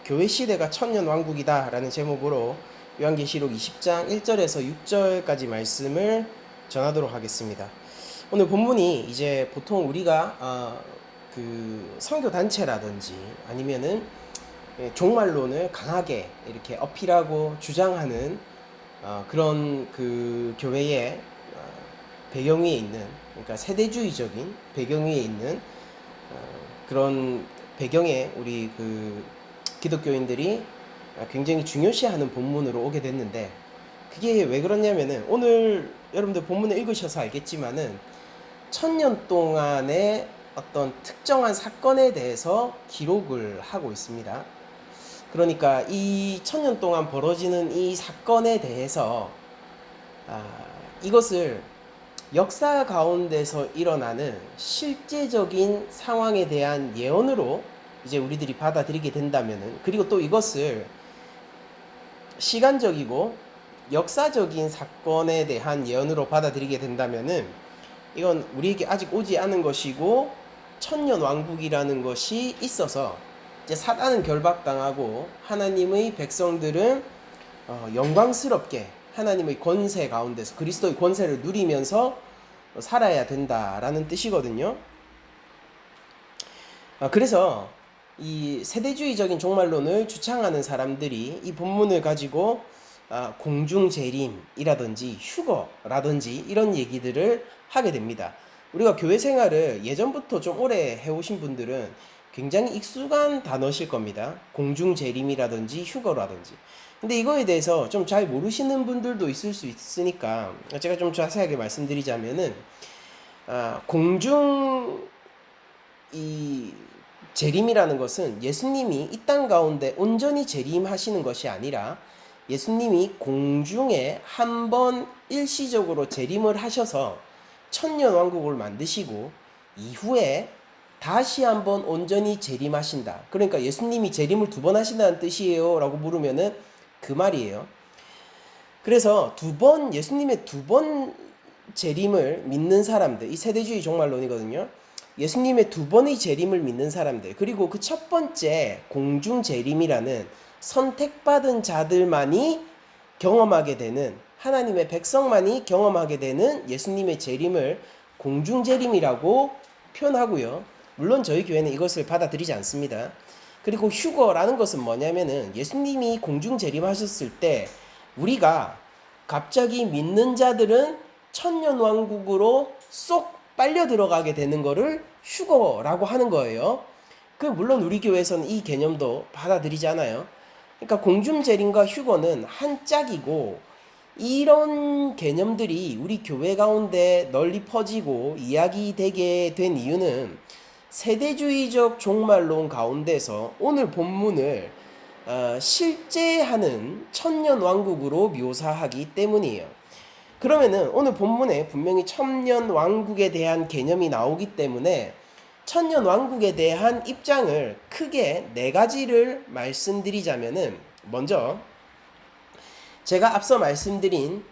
교회 시대가 천년 왕국이다 라는 제목으로 요한계시록 20장 1절에서 6절까지 말씀을 전하도록 하겠습니다. 오늘 본문이 이제 보통 우리가 선교 단체라든지 아니면은 종말론을 강하게 이렇게 어필하고 주장하는 그런 그 교회의 배경 위에 있는, 그러니까 세대주의적인 배경 위에 있는 그런 배경에 우리 기독교인들이 굉장히 중요시하는 본문으로 오게 됐는데, 그게 왜 그러냐면은 오늘 여러분들 본문을 읽으셔서 알겠지만은 천년 동안의 어떤 특정한 사건에 대해서 기록을 하고 있습니다. 그러니까 이 천년 동안 벌어지는 이 사건에 대해서 이것을 역사 가운데서 일어나는 실제적인 상황에 대한 예언으로 이제 우리들이 받아들이게 된다면은, 그리고 또 이것을 시간적이고 역사적인 사건에 대한 예언으로 받아들이게 된다면은 이건 우리에게 아직 오지 않은 것이고 천년 왕국이라는 것이 있어서 이제 사단은 결박당하고 하나님의 백성들은 영광스럽게 하나님의 권세 가운데서 그리스도의 권세를 누리면서 살아야 된다라는 뜻이거든요. 그래서 이 세대주의적인 종말론을 주창하는 사람들이 이 본문을 가지고 공중재림이라든지 휴거라든지 이런 얘기들을 하게 됩니다. 우리가 교회 생활을 예전부터 좀 오래 해오신 분들은 굉장히 익숙한 단어실 겁니다. 공중재림이라든지 휴거라든지. 근데 이거에 대해서 좀 잘 모르시는 분들도 있을 수 있으니까 제가 좀 자세하게 말씀드리자면은 공중 재림이라는 것은 예수님이 이 땅 가운데 온전히 재림하시는 것이 아니라 예수님이 공중에 한번 일시적으로 재림을 하셔서 천년 왕국을 만드시고 이후에 다시 한번 온전히 재림하신다. 그러니까 예수님이 재림을 2번 하신다는 뜻이에요 라고 물으면은 그 말이에요. 그래서 예수님의 2번 재림을 믿는 사람들, 이 세대주의 종말론이거든요. 예수님의 2번의 재림을 믿는 사람들, 그리고 그 첫 번째 공중 재림이라는 선택받은 자들만이 경험하게 되는, 하나님의 백성만이 경험하게 되는 예수님의 재림을 공중 재림이라고 표현하고요. 물론 저희 교회는 이것을 받아들이지 않습니다. 그리고 휴거라는 것은 뭐냐면은 예수님이 공중 재림하셨을 때 우리가 갑자기 믿는 자들은 천년 왕국으로 쏙 빨려 들어가게 되는 거를 휴거라고 하는 거예요. 물론 우리 교회에서는 이 개념도 받아들이지 않아요. 그러니까 공중재림과 휴거는 한 짝이고, 이런 개념들이 우리 교회 가운데 널리 퍼지고 이야기되게 된 이유는 세대주의적 종말론 가운데서 오늘 본문을 실제하는 천년 왕국으로 묘사하기 때문이에요. 그러면은 오늘 본문에 분명히 천년 왕국에 대한 개념이 나오기 때문에 천년 왕국에 대한 입장을 크게 4가지를 말씀드리자면은, 먼저 제가 앞서 말씀드린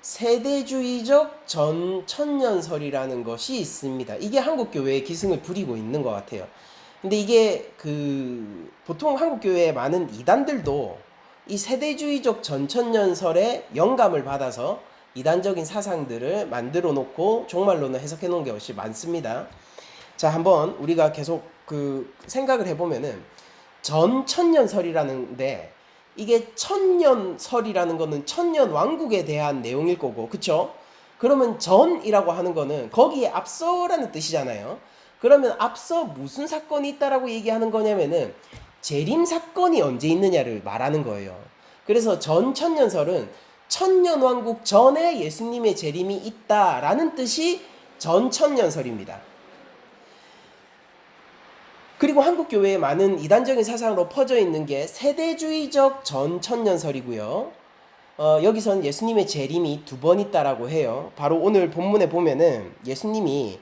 세대주의적 전천년설이라는 것이 있습니다. 이게 한국교회의 기승을 부리고 있는 것 같아요. 근데 이게 보통 한국교회의 많은 이단들도 이 세대주의적 전천년설에 영감을 받아서 이단적인 사상들을 만들어 놓고 종말론을 해석해 놓은 것이 많습니다. 자, 한번 우리가 계속 생각을 해보면은 전천년설이라는데, 이게 천년설이라는 거는 천년 왕국에 대한 내용일 거고, 그쵸? 그러면 전이라고 하는 거는 거기에 앞서라는 뜻이잖아요. 그러면 앞서 무슨 사건이 있다라고 얘기하는 거냐면은 재림 사건이 언제 있느냐를 말하는 거예요. 그래서 전천년설은 천년 왕국 전에 예수님의 재림이 있다라는 뜻이 전천년설입니다. 그리고 한국교회에 많은 이단적인 사상으로 퍼져 있는 게 세대주의적 전천년설이고요. 여기서는 예수님의 재림이 2번 있다라고 해요. 바로 오늘 본문에 보면은 예수님이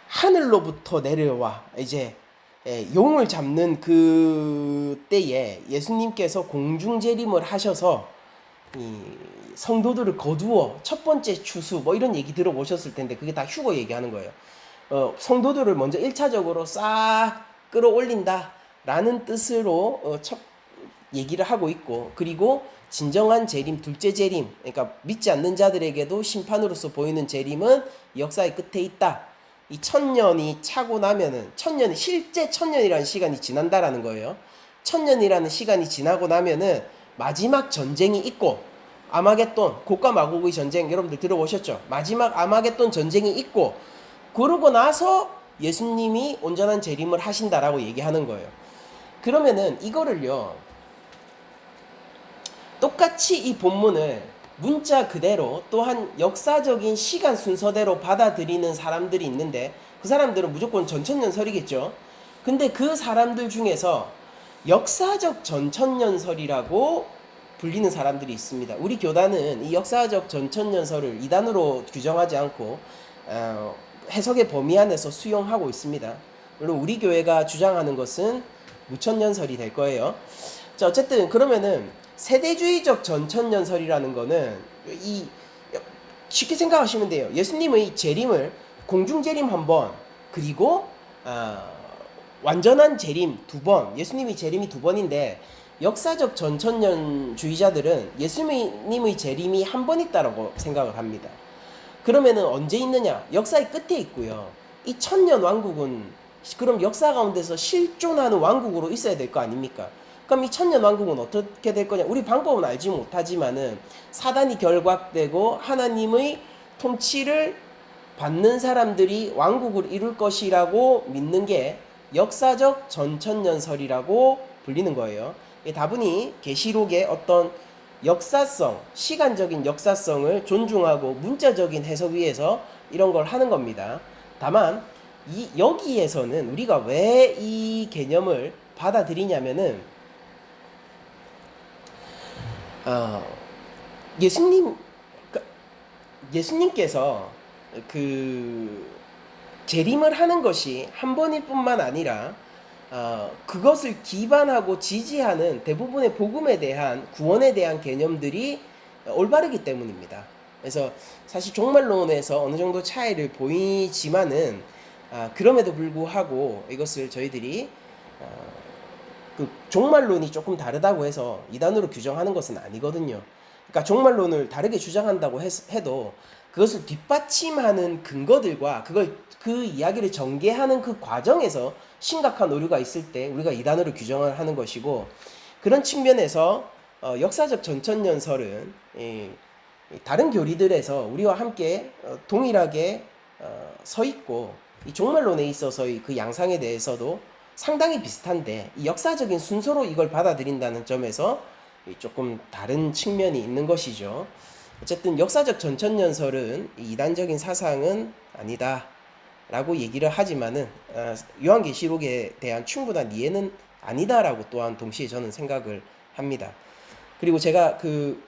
하늘로부터 내려와 이제 용을 잡는 그 때에 예수님께서 공중재림을 하셔서 이 성도들을 거두어 첫 번째 추수 뭐 이런 얘기 들어보셨을 텐데, 그게 다 휴거 얘기하는 거예요. 성도들을 먼저 1차적으로 싹 끌어올린다라는 뜻으로 얘기를 하고 있고, 그리고 진정한 재림, 둘째 재림, 그러니까 믿지 않는 자들에게도 심판으로서 보이는 재림은 역사의 끝에 있다. 이 천년이 차고 나면은, 천년이 실제 천년이라는 시간이 지난다라는 거예요. 천년이라는 시간이 지나고 나면은 마지막 전쟁이 있고, 아마겟돈, 고과 마고의 전쟁 여러분들 들어보셨죠? 마지막 아마겟돈 전쟁이 있고, 그러고 나서 예수님이 온전한 재림을 하신다라고 얘기하는 거예요. 그러면은 이거를요, 똑같이 이 본문을 문자 그대로 또한 역사적인 시간 순서대로 받아들이는 사람들이 있는데, 그 사람들은 무조건 전천년설이겠죠. 근데 그 사람들 중에서 역사적 전천년설이라고 불리는 사람들이 있습니다. 우리 교단은 이 역사적 전천년설을 이단으로 규정하지 않고 해석의 범위 안에서 수용하고 있습니다. 물론 우리 교회가 주장하는 것은 무천년설이 될 거예요. 자, 어쨌든 그러면은 세대주의적 전천년설이라는 거는 이 쉽게 생각하시면 돼요. 예수님의 재림을 공중재림 한 번, 그리고 완전한 재림 두 번, 예수님의 재림이 두 번인데, 역사적 전천년주의자들은 예수님의 재림이 한 번 있다라고 생각을 합니다. 그러면은 언제 있느냐? 역사의 끝에 있고요. 이 천년 왕국은 그럼 역사 가운데서 실존하는 왕국으로 있어야 될 거 아닙니까? 그럼 이 천년 왕국은 어떻게 될 거냐? 우리 방법은 알지 못하지만은 사단이 결박되고 하나님의 통치를 받는 사람들이 왕국을 이룰 것이라고 믿는 게 역사적 전천년설이라고 불리는 거예요. 다분히 계시록의 어떤 역사성, 시간적인 역사성을 존중하고 문자적인 해석 위에서 이런 걸 하는 겁니다. 다만 여기에서는 우리가 왜 이 개념을 받아들이냐면은 예수님께서 재림을 하는 것이 한 번일 뿐만 아니라 그것을 기반하고 지지하는 대부분의 복음에 대한, 구원에 대한 개념들이 올바르기 때문입니다. 그래서 사실 종말론에서 어느 정도 차이를 보이지만은 그럼에도 불구하고 이것을 저희들이 그 종말론이 조금 다르다고 해서 이단으로 규정하는 것은 아니거든요. 그러니까 종말론을 다르게 주장한다고 해도 그것을 뒷받침하는 근거들과 그 이야기를 전개하는 그 과정에서 심각한 오류가 있을 때 우리가 이단으로 규정을 하는 것이고, 그런 측면에서 역사적 전천년설은 다른 교리들에서 우리와 함께 동일하게 서 있고, 이 종말론에 있어서의 그 양상에 대해서도 상당히 비슷한데, 이 역사적인 순서로 이걸 받아들인다는 점에서 조금 다른 측면이 있는 것이죠. 어쨌든 역사적 전천년설은 이단적인 사상은 아니다 라고 얘기를 하지만은 요한계시록에 대한 충분한 이해는 아니다라고 또한 동시에 저는 생각을 합니다. 그리고 제가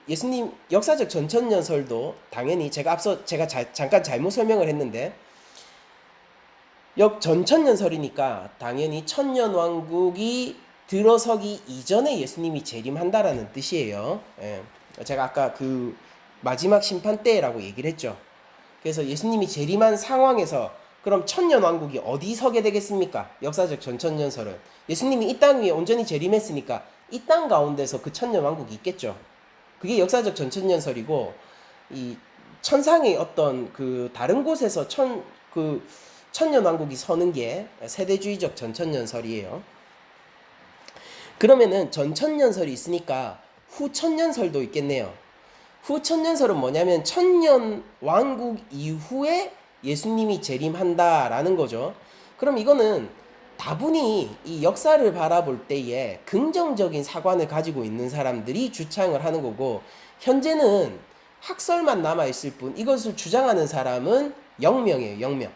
예수님 역사적 전천년설도 당연히 제가 잠깐 잘못 설명을 했는데, 전천년설이니까 당연히 천년왕국이 들어서기 이전에 예수님이 재림한다라는 뜻이에요. 제가 아까 마지막 심판 때라고 얘기를 했죠. 그래서 예수님이 재림한 상황에서 그럼 천년왕국이 어디 서게 되겠습니까? 역사적 전천년설은 예수님이 이 땅 위에 온전히 재림했으니까 이 땅 가운데서 그 천년왕국이 있겠죠. 그게 역사적 전천년설이고, 이 천상의 어떤 다른 곳에서 천년왕국이 서는 게 세대주의적 전천년설이에요. 그러면은 전천년설이 있으니까 후천년설도 있겠네요. 후천년설은 뭐냐면 천년왕국 이후에 예수님이 재림한다라는 거죠. 그럼 이거는 다분히 이 역사를 바라볼 때에 긍정적인 사관을 가지고 있는 사람들이 주창을 하는 거고, 현재는 학설만 남아있을 뿐 이것을 주장하는 사람은 0명이에요. 0명.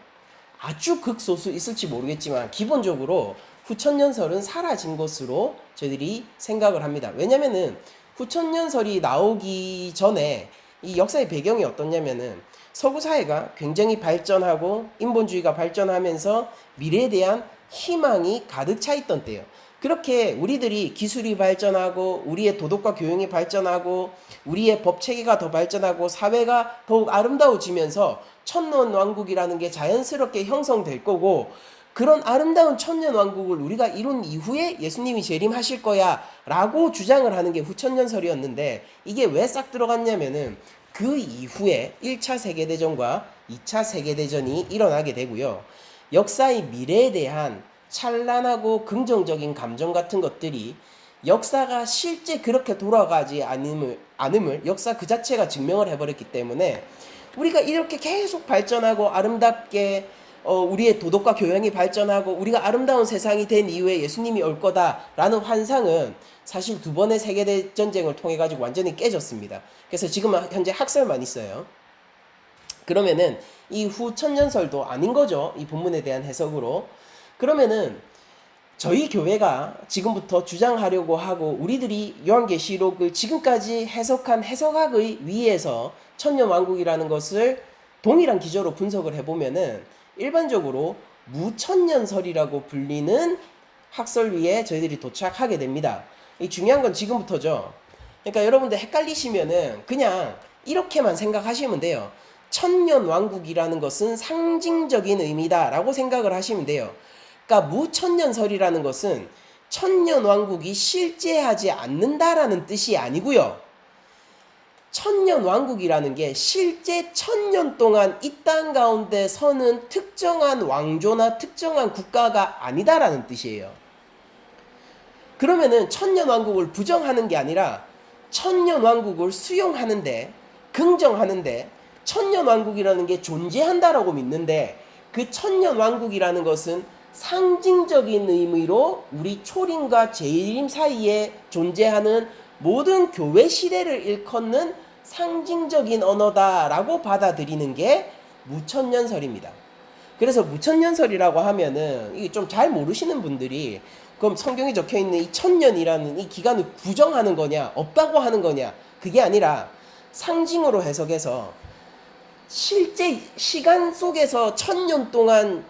아주 극소수 있을지 모르겠지만 기본적으로 후천년설은 사라진 것으로 저희들이 생각을 합니다. 왜냐면은 후천년설이 나오기 전에 이 역사의 배경이 어떻냐면은 서구 사회가 굉장히 발전하고 인본주의가 발전하면서 미래에 대한 희망이 가득 차 있던 때예요. 그렇게 우리들이 기술이 발전하고 우리의 도덕과 교養이 발전하고 우리의 법 체계가 더 발전하고 사회가 더욱 아름다워지면서 천년왕국이라는 게 자연스럽게 형성될 거고, 그런 아름다운 천년왕국을 우리가 이룬 이후에 예수님이 재림하실 거야 라고 주장을 하는 게 후천년설이었는데, 이게 왜 싹 들어갔냐면은 그 이후에 1차 세계대전과 2차 세계대전이 일어나게 되고요. 역사의 미래에 대한 찬란하고 긍정적인 감정 같은 것들이 역사가 실제 그렇게 돌아가지 않음을 역사 그 자체가 증명을 해버렸기 때문에, 우리가 이렇게 계속 발전하고 아름답게 우리의 도덕과 교양이 발전하고 우리가 아름다운 세상이 된 이후에 예수님이 올 거다라는 환상은 사실 두 번의 세계대전쟁을 통해 가지고 완전히 깨졌습니다. 그래서 지금 현재 학설만 있어요. 그러면은 이 후천년설도 아닌 거죠, 이 본문에 대한 해석으로. 그러면은 저희 교회가 지금부터 주장하려고 하고 우리들이 요한계시록을 지금까지 해석한 해석학의 위에서 천년왕국이라는 것을 동일한 기조로 분석을 해보면은 일반적으로 무천년설이라고 불리는 학설위에 저희들이 도착하게 됩니다. 이 중요한 건 지금부터죠. 그러니까 여러분들 헷갈리시면은 그냥 이렇게만 생각하시면 돼요. 천년왕국이라는 것은 상징적인 의미다라고 생각을 하시면 돼요. 그러니까 무천년설이라는 것은 천년왕국이 실제하지 않는다라는 뜻이 아니고요. 천년왕국이라는 게 실제 1000년 동안 이 땅 가운데 서는 특정한 왕조나 특정한 국가가 아니다라는 뜻이에요. 그러면은 천년왕국을 부정하는 게 아니라 천년왕국을 수용하는데, 긍정하는데, 천년왕국이라는 게 존재한다라고 믿는데, 그 천년왕국이라는 것은 상징적인 의미로 우리 초림과 재림 사이에 존재하는 모든 교회 시대를 일컫는 상징적인 언어다라고 받아들이는 게 무천년설입니다. 그래서 무천년설이라고 하면은 이게 좀 잘 모르시는 분들이, 그럼 성경에 적혀 있는 이 천년이라는 이 기간을 부정하는 거냐, 없다고 하는 거냐, 그게 아니라 상징으로 해석해서 실제 시간 속에서 1000년 동안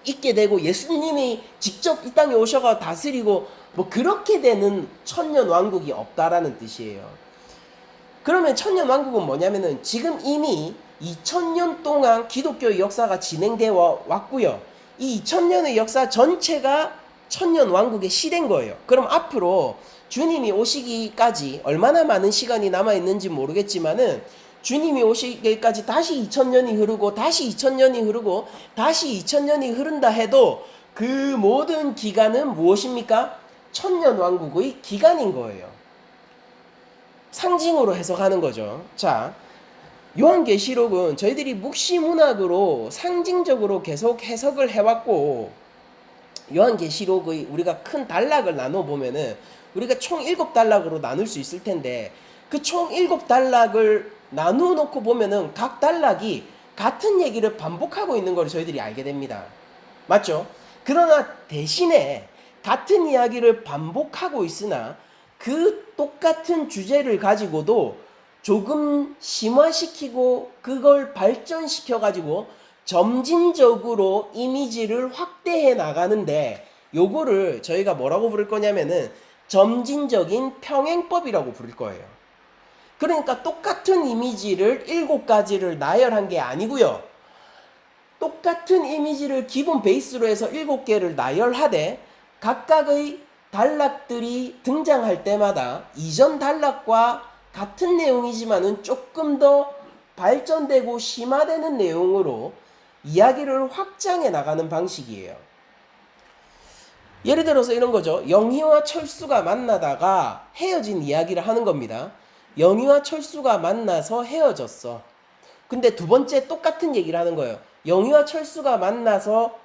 있게 되고 예수님이 직접 이 땅에 오셔가 다스리고 뭐 그렇게 되는 천년왕국이 없다라는 뜻이에요. 그러면 천년왕국은 뭐냐면은 지금 이미 2000년 동안 기독교의 역사가 진행되어 왔고요. 이 2000년의 역사 전체가 천년왕국의 시대인 거예요. 그럼 앞으로 주님이 오시기까지 얼마나 많은 시간이 남아있는지 모르겠지만은, 주님이 오시기까지 다시 2000년이 흐르고 다시 2000년이 흐르고 다시 2000년이 흐른다 해도 그 모든 기간은 무엇입니까? 천년왕국의 기간인 거예요. 상징으로 해석하는 거죠. 자, 요한계시록은 저희들이 묵시문학으로 상징적으로 계속 해석을 해왔고, 요한계시록의 우리가 큰 단락을 나눠보면은 우리가 총 7단락으로 나눌 수 있을 텐데, 그 총 7단락을 나누어 놓고 보면은 각 단락이 같은 얘기를 반복하고 있는 걸 저희들이 알게 됩니다. 맞죠? 그러나 대신에 같은 이야기를 반복하고 있으나 그 똑같은 주제를 가지고도 조금 심화시키고 그걸 발전시켜 가지고 점진적으로 이미지를 확대해 나가는데, 요거를 저희가 뭐라고 부를 거냐면은 점진적인 평행법이라고 부를 거예요. 그러니까 똑같은 이미지를 7가지를 나열한 게 아니고요. 똑같은 이미지를 기본 베이스로 해서 7개를 나열하되 각각의 단락들이 등장할 때마다 이전 단락과 같은 내용이지만은 조금 더 발전되고 심화되는 내용으로 이야기를 확장해 나가는 방식이에요. 예를 들어서 이런 거죠. 영희와 철수가 만나다가 헤어진 이야기를 하는 겁니다. 영희와 철수가 만나서 헤어졌어. 근데 두 번째 똑같은 얘기를 하는 거예요. 영희와 철수가 만나서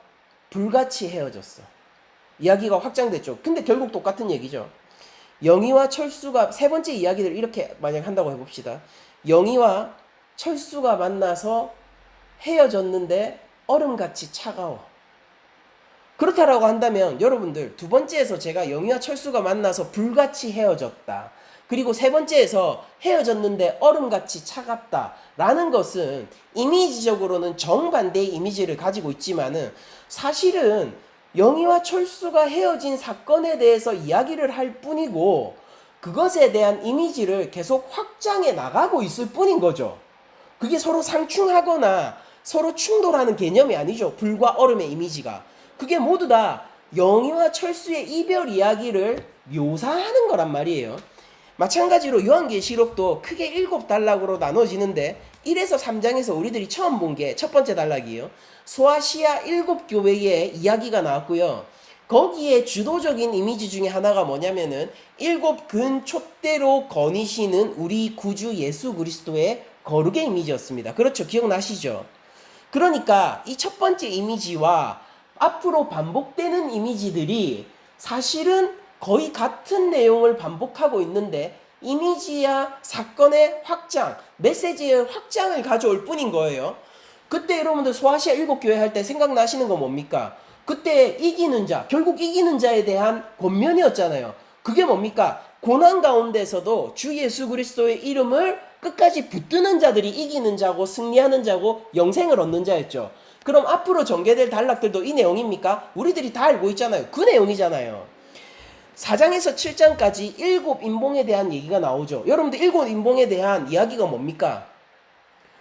불같이 헤어졌어. 이야기가 확장됐죠. 근데 결국 똑같은 얘기죠. 영희와 철수가, 세 번째 이야기를 이렇게 만약 한다고 해봅시다. 영희와 철수가 만나서 헤어졌는데 얼음같이 차가워. 그렇다라고 한다면 여러분들, 두 번째에서 제가 영희와 철수가 만나서 불같이 헤어졌다, 그리고 세 번째에서 헤어졌는데 얼음같이 차갑다 라는 것은 이미지적으로는 정반대의 이미지를 가지고 있지만은 사실은 영희와 철수가 헤어진 사건에 대해서 이야기를 할 뿐이고 그것에 대한 이미지를 계속 확장해 나가고 있을 뿐인 거죠. 그게 서로 상충하거나 서로 충돌하는 개념이 아니죠. 불과 얼음의 이미지가. 그게 모두 다 영희와 철수의 이별 이야기를 묘사하는 거란 말이에요. 마찬가지로 요한계시록도 크게 7단락으로 나눠지는데 1에서 3장에서 우리들이 처음 본 게 첫 번째 단락이에요. 소아시아 7교회의 이야기가 나왔고요. 거기에 주도적인 이미지 중에 하나가 뭐냐면은 7근 촛대로 거니시는 우리 구주 예수 그리스도의 거룩의 이미지였습니다. 그렇죠. 기억나시죠? 그러니까 이 첫 번째 이미지와 앞으로 반복되는 이미지들이 사실은 거의 같은 내용을 반복하고 있는데 이미지야 사건의 확장, 메시지의 확장을 가져올 뿐인 거예요. 그때 여러분들 소아시아 7교회 할 때 생각나시는 거 뭡니까? 그때 이기는 자, 결국 이기는 자에 대한 권면이었잖아요. 그게 뭡니까? 고난 가운데서도 주 예수 그리스도의 이름을 끝까지 붙드는 자들이 이기는 자고 승리하는 자고 영생을 얻는 자였죠. 그럼 앞으로 전개될 단락들도 이 내용입니까? 우리들이 다 알고 있잖아요. 그 내용이잖아요. 4장에서 7장까지 7인봉에 대한 얘기가 나오죠. 여러분들 7인봉에 대한 이야기가 뭡니까?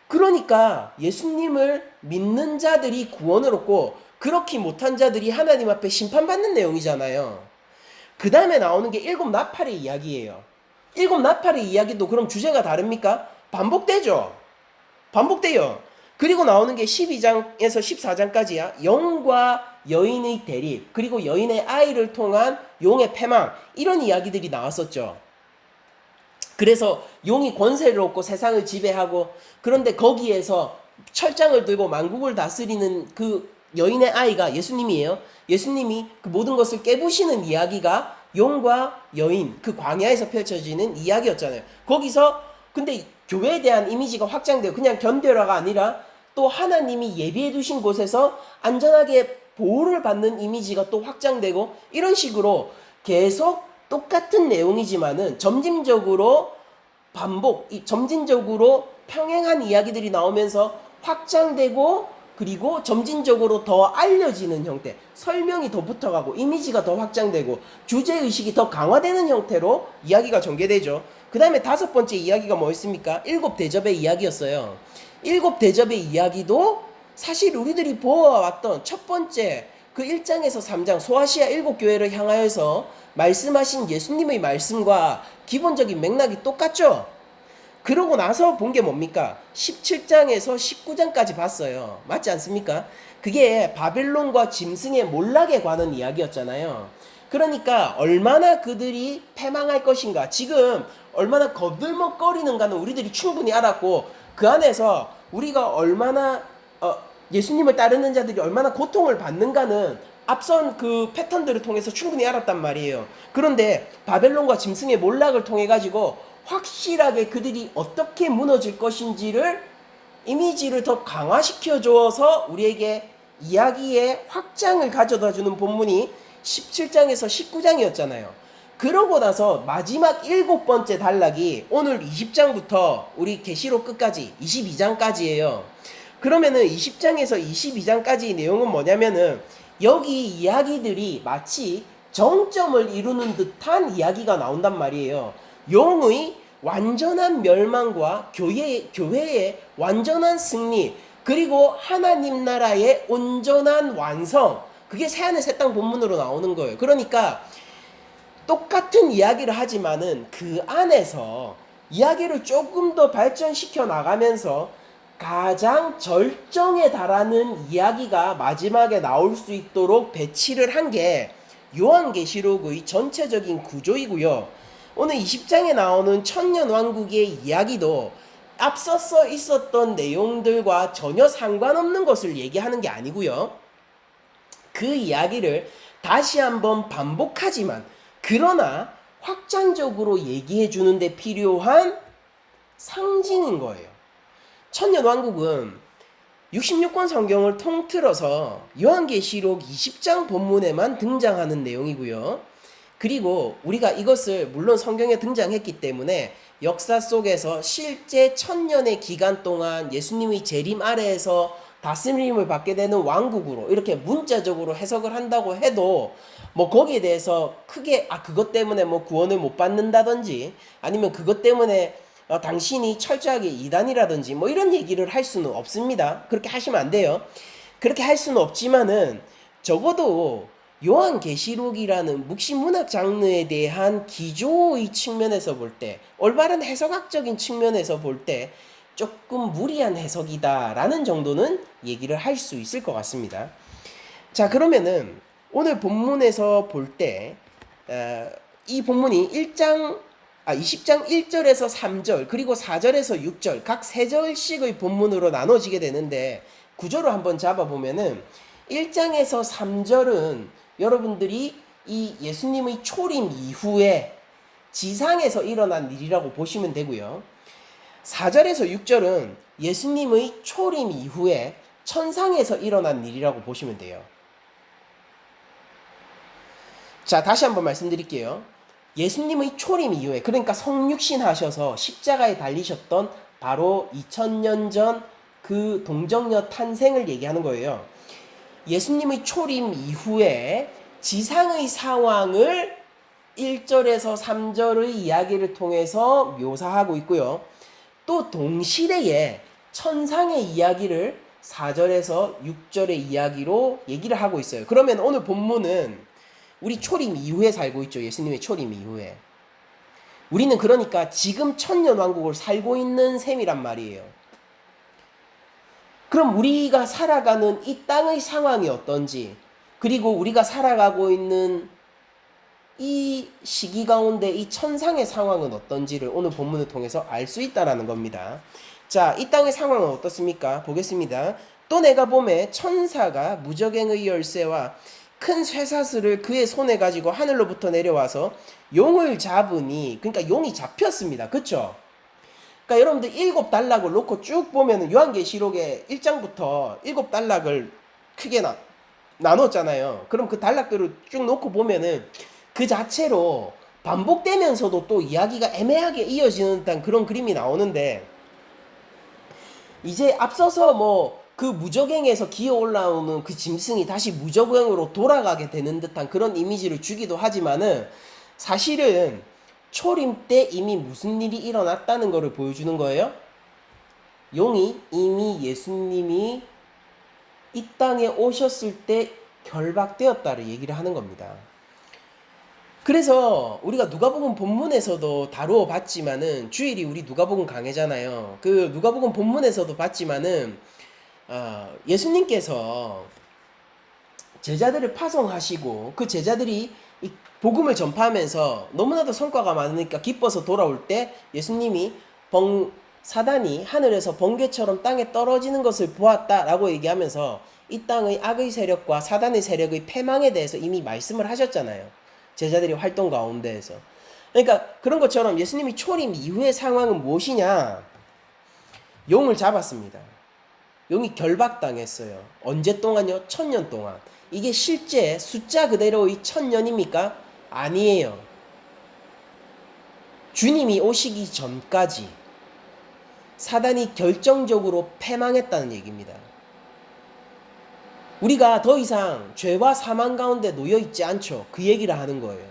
그러니까 예수님을 믿는 자들이 구원을 얻고 그렇게 못한 자들이 하나님 앞에 심판받는 내용이잖아요. 그 다음에 나오는 게 7나팔의 이야기예요. 7나팔의 이야기도 그럼 주제가 다릅니까? 반복되죠. 반복돼요. 그리고 나오는 게 12장에서 14장까지야. 영과 여인의 대립, 그리고 여인의 아이를 통한 용의 패망, 이런 이야기들이 나왔었죠. 그래서 용이 권세를 얻고 세상을 지배하고, 그런데 거기에서 철장을 들고 만국을 다스리는 그 여인의 아이가 예수님이에요. 예수님이 그 모든 것을 깨부시는 이야기가 용과 여인, 그 광야에서 펼쳐지는 이야기였잖아요. 거기서 근데 교회에 대한 이미지가 확장돼요. 그냥 견뎌라가 아니라 또 하나님이 예비해 두신 곳에서 안전하게 보호를 받는 이미지가 또 확장되고, 이런 식으로 계속 똑같은 내용이지만은 점진적으로 점진적으로 평행한 이야기들이 나오면서 확장되고, 그리고 점진적으로 더 알려지는 형태, 설명이 더 붙어가고 이미지가 더 확장되고 주제의식이 더 강화되는 형태로 이야기가 전개되죠. 그 다음에 5번째 이야기가 뭐였습니까? 7대접의 이야기였어요. 7대접의 이야기도 사실 우리들이 보아왔던 첫 번째 그 1장에서 3장 소아시아 7교회를 향하여서 말씀하신 예수님의 말씀과 기본적인 맥락이 똑같죠? 그러고 나서 본 게 뭡니까? 17장에서 19장까지 봤어요. 맞지 않습니까? 그게 바벨론과 짐승의 몰락에 관한 이야기였잖아요. 그러니까 얼마나 그들이 패망할 것인가, 지금 얼마나 거들먹거리는가는 우리들이 충분히 알았고, 그 안에서 우리가 얼마나 예수님을 따르는 자들이 얼마나 고통을 받는가는 앞선 그 패턴들을 통해서 충분히 알았단 말이에요. 그런데 바벨론과 짐승의 몰락을 통해 가지고 확실하게 그들이 어떻게 무너질 것인지를 이미지를 더 강화시켜 줘서 우리에게 이야기의 확장을 가져다 주는 본문이 17장에서 19장이었잖아요. 그러고 나서 마지막 7번째 단락이 오늘 20장부터 우리 계시록 끝까지 22장까지예요. 그러면은 20장에서 22장까지 내용은 뭐냐면은 여기 이야기들이 마치 정점을 이루는 듯한 이야기가 나온단 말이에요. 용의 완전한 멸망과 교회의 완전한 승리, 그리고 하나님 나라의 온전한 완성, 그게 새하늘 새 땅 본문으로 나오는 거예요. 그러니까 똑같은 이야기를 하지만은 그 안에서 이야기를 조금 더 발전시켜 나가면서 가장 절정에 달하는 이야기가 마지막에 나올 수 있도록 배치를 한 게 요한계시록의 전체적인 구조이고요. 오늘 20장에 나오는 천년왕국의 이야기도 앞서서 있었던 내용들과 전혀 상관없는 것을 얘기하는 게 아니고요. 그 이야기를 다시 한번 반복하지만 그러나 확장적으로 얘기해 주는데 필요한 상징인 거예요. 천년왕국은 66권 성경을 통틀어서 요한계시록 20장 본문에만 등장하는 내용이고요. 그리고 우리가 이것을 물론 성경에 등장했기 때문에 역사 속에서 실제 1000년의 기간 동안 예수님의 재림 아래에서 다스림을 받게 되는 왕국으로 이렇게 문자적으로 해석을 한다고 해도 뭐 거기에 대해서 크게 그것 때문에 뭐 구원을 못 받는다든지 아니면 그것 때문에 당신이 철저하게 이단이라든지 뭐 이런 얘기를 할 수는 없습니다. 그렇게 하시면 안 돼요. 그렇게 할 수는 없지만은 적어도 요한계시록이라는 묵시문학 장르에 대한 기조의 측면에서 볼 때, 올바른 해석학적인 측면에서 볼 때 조금 무리한 해석이다라는 정도는 얘기를 할 수 있을 것 같습니다. 자, 그러면은 오늘 본문에서 볼 때 이 본문이 20장 1절에서 3절 그리고 4절에서 6절 각 3절씩의 본문으로 나눠지게 되는데, 구조를 한번 잡아보면은 1장에서 3절은 여러분들이 이 예수님의 초림 이후에 지상에서 일어난 일이라고 보시면 되고요. 4절에서 6절은 예수님의 초림 이후에 천상에서 일어난 일이라고 보시면 돼요. 자, 다시 한번 말씀드릴게요. 예수님의 초림 이후에, 그러니까 성육신 하셔서 십자가에 달리셨던 바로 2000년 전 그 동정녀 탄생을 얘기하는 거예요. 예수님의 초림 이후에 지상의 상황을 1절에서 3절의 이야기를 통해서 묘사하고 있고요. 또 동시대에 천상의 이야기를 4절에서 6절의 이야기로 얘기를 하고 있어요. 그러면 오늘 본문은 우리 초림 이후에 살고 있죠. 예수님의 초림 이후에. 우리는 그러니까 지금 천년왕국을 살고 있는 셈이란 말이에요. 그럼 우리가 살아가는 이 땅의 상황이 어떤지, 그리고 우리가 살아가고 있는 이 시기 가운데 이 천상의 상황은 어떤지를 오늘 본문을 통해서 알 수 있다라는 겁니다. 자, 이 땅의 상황은 어떻습니까? 보겠습니다. 또 내가 보매 천사가 무저갱의 열쇠와 큰 쇠사슬을 그의 손에 가지고 하늘로부터 내려와서 용을 잡으니, 그러니까 용이 잡혔습니다. 그쵸? 그러니까 여러분들 7단락을 놓고 쭉 보면 요한계시록의 1장부터 7단락을 크게 나눴잖아요. 그럼 그 단락들을 쭉 놓고 보면은 그 자체로 반복되면서도 또 이야기가 애매하게 이어지는 듯한 그런 그림이 나오는데, 이제 앞서서 뭐 그 무저갱에서 기어 올라오는 그 짐승이 다시 무저갱으로 돌아가게 되는 듯한 그런 이미지를 주기도 하지만은, 사실은 초림 때 이미 무슨 일이 일어났다는 것을 보여주는 거예요. 용이 이미 예수님이 이 땅에 오셨을 때 결박되었다를 얘기를 하는 겁니다. 그래서 우리가 누가복음 본문에서도 다루어 봤지만은, 주일이 우리 누가복음 강해잖아요. 그 누가복음 본문에서도 봤지만은 예수님께서 제자들을 파송하시고 그 제자들이 이 복음을 전파하면서 너무나도 성과가 많으니까 기뻐서 돌아올 때 예수님이 사단이 하늘에서 번개처럼 땅에 떨어지는 것을 보았다라고 얘기하면서 이 땅의 악의 세력과 사단의 세력의 패망에 대해서 이미 말씀을 하셨잖아요. 제자들이 활동 가운데에서. 그러니까 그런 것처럼 예수님이 초림 이후의 상황은 무엇이냐? 용을 잡았습니다. 용이 결박당했어요. 언제 동안요? 1000년 동안. 이게 실제 숫자 그대로의 1000년입니까? 아니에요. 주님이 오시기 전까지 사단이 결정적으로 패망했다는 얘기입니다. 우리가 더 이상 죄와 사망 가운데 놓여 있지 않죠. 그 얘기를 하는 거예요.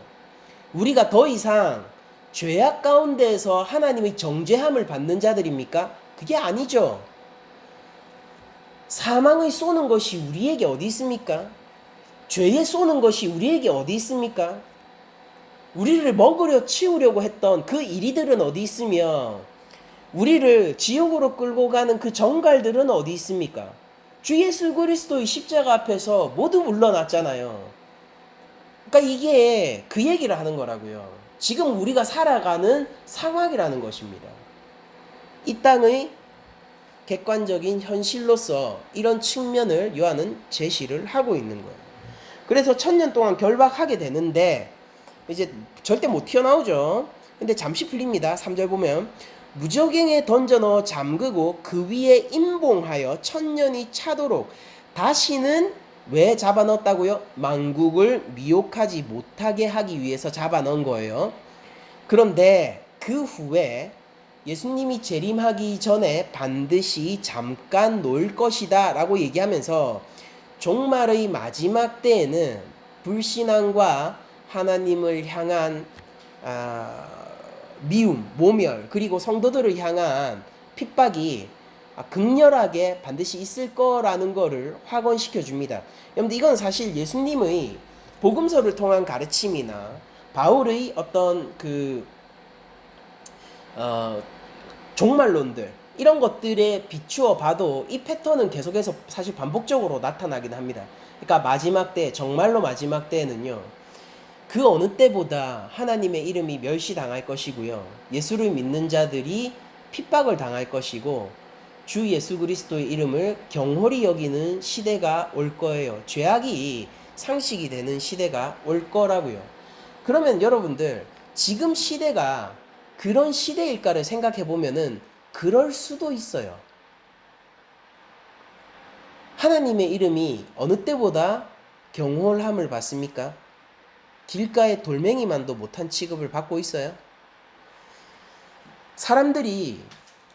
우리가 더 이상 죄악 가운데에서 하나님의 정죄함을 받는 자들입니까? 그게 아니죠. 사망의 쏘는 것이 우리에게 어디 있습니까? 죄에 쏘는 것이 우리에게 어디 있습니까? 우리를 먹으려 치우려고 했던 그 이리들은 어디 있으며, 우리를 지옥으로 끌고 가는 그 정갈들은 어디 있습니까? 주 예수 그리스도의 십자가 앞에서 모두 물러났잖아요. 그러니까 이게 그 얘기를 하는 거라고요. 지금 우리가 살아가는 상황이라는 것입니다. 이 땅의 객관적인 현실로서 이런 측면을 요한은 제시를 하고 있는 거예요. 그래서 1000년 동안 결박하게 되는데 이제 절대 못 튀어나오죠. 근데 잠시 풀립니다. 3절 보면 무저갱에 던져 넣어 잠그고 그 위에 임봉하여 1000년이 차도록 다시는 왜 잡아 넣었다고요? 만국을 미혹하지 못하게 하기 위해서 잡아 넣은 거예요. 그런데 그 후에 예수님이 재림하기 전에 반드시 잠깐 놓을 것이다 라고 얘기하면서 종말의 마지막 때에는 불신앙과 하나님을 향한 미움, 모멸, 그리고 성도들을 향한 핍박이 극렬하게 반드시 있을 거라는 거를 확언시켜 줍니다. 여러분들 이건 사실 예수님의 복음서를 통한 가르침이나 바울의 어떤 어, 종말론들 이런 것들에 비추어 봐도 이 패턴은 계속해서 사실 반복적으로 나타나긴 합니다. 그러니까 마지막 때, 정말로 마지막 때에는요, 그 어느 때보다 하나님의 이름이 멸시당할 것이고요, 예수를 믿는 자들이 핍박을 당할 것이고, 주 예수 그리스도의 이름을 경홀히 여기는 시대가 올 거예요. 죄악이 상식이 되는 시대가 올 거라고요. 그러면 여러분들, 지금 시대가 그런 시대일까를 생각해 보면은 그럴 수도 있어요. 하나님의 이름이 어느 때보다 경홀함을 받습니까? 길가의 돌멩이만도 못한 취급을 받고 있어요. 사람들이